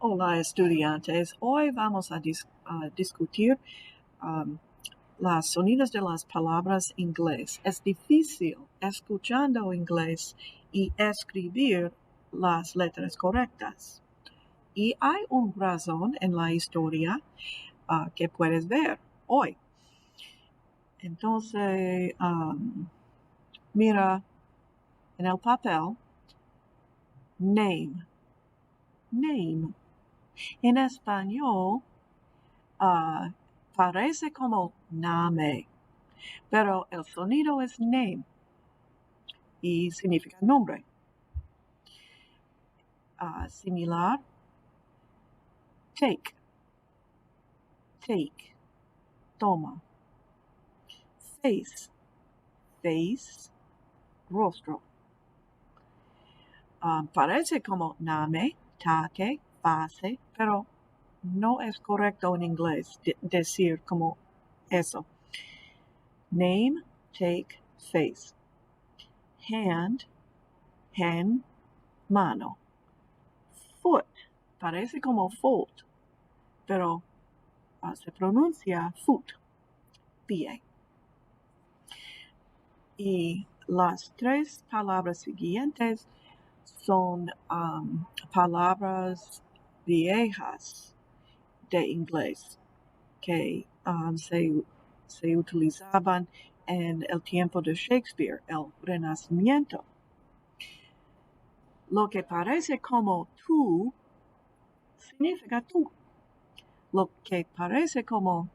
Hola estudiantes, hoy vamos a discutir um, las sonidos de las palabras inglés. Es difícil escuchando inglés y escribir las letras correctas. Y hay una razón en la historia que puedes ver hoy. Entonces, mira en el papel, name, name. En español, parece como name, pero el sonido es name y significa nombre. Similar, take, take, toma. Face, face, rostro. Parece como name, take, face, pero no es correcto en inglés decir como eso. Name, take, face. Hand, hand, mano. Foot, parece como foot, pero se pronuncia foot, pie. Y las tres palabras siguientes son palabras viejas de inglés que se utilizaban en el tiempo de Shakespeare, el Renacimiento. Lo que parece como tú significa tú. Lo que parece como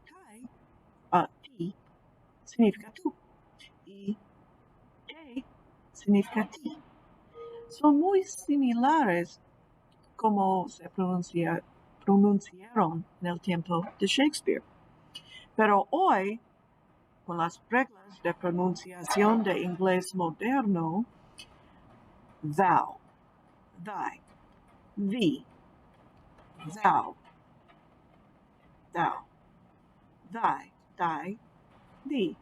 ti significa tú. Y te significa ti. Son muy similares como se pronunciaron en el tiempo de Shakespeare. Pero hoy, con las reglas de pronunciación de inglés moderno, thou, thy, thee, thou, thou, thy, thee,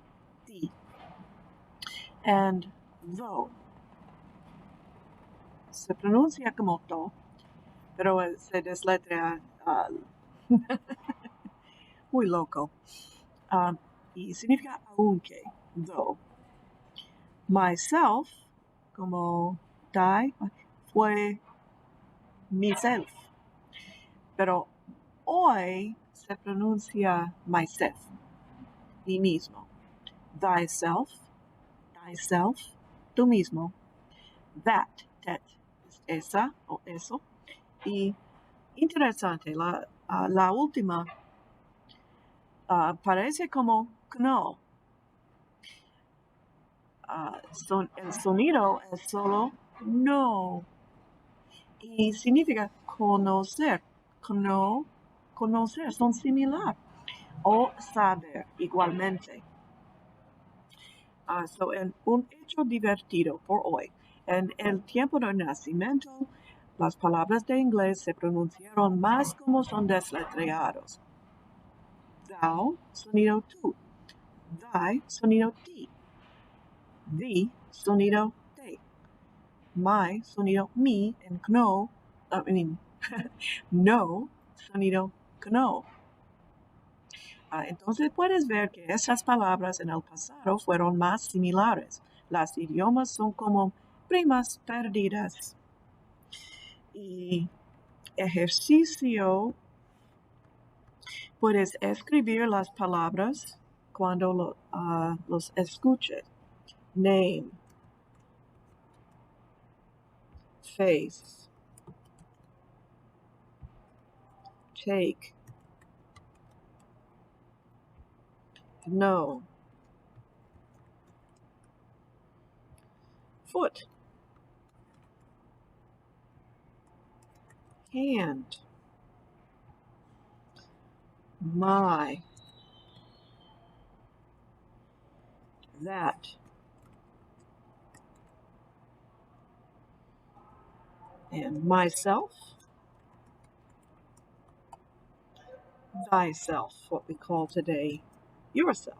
and though. Se pronuncia como to, pero se desletrea muy loco. Y significa aunque, though. Myself, como die, fue myself. Pero hoy se pronuncia myself, mí mismo. Thyself, tú mismo. That, esa o eso. Y interesante, la última parece como no. El sonido es solo no. Y significa conocer. Conocer son similar. O saber igualmente. En un hecho divertido por hoy. En el tiempo del nacimiento, las palabras de inglés se pronunciaron más como son desletreados. Thou, sonido tú. Thy, sonido ti. Thee, sonido te. My, sonido mi. En no, sonido no. Entonces puedes ver que esas palabras en el pasado fueron más similares. Las idiomas son como primas perdidas. Y ejercicio, puedes escribir las palabras cuando los escuches. Name, face, take, no, foot, hand, my, that, and myself, thyself, what we call today yourself.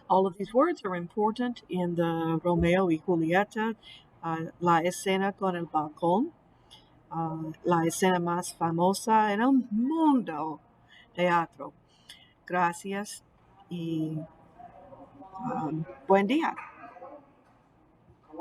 All of these words are important in the Romeo y Julieta, la escena con el balcón. la escena más famosa en el mundo, teatro. Gracias y buen día.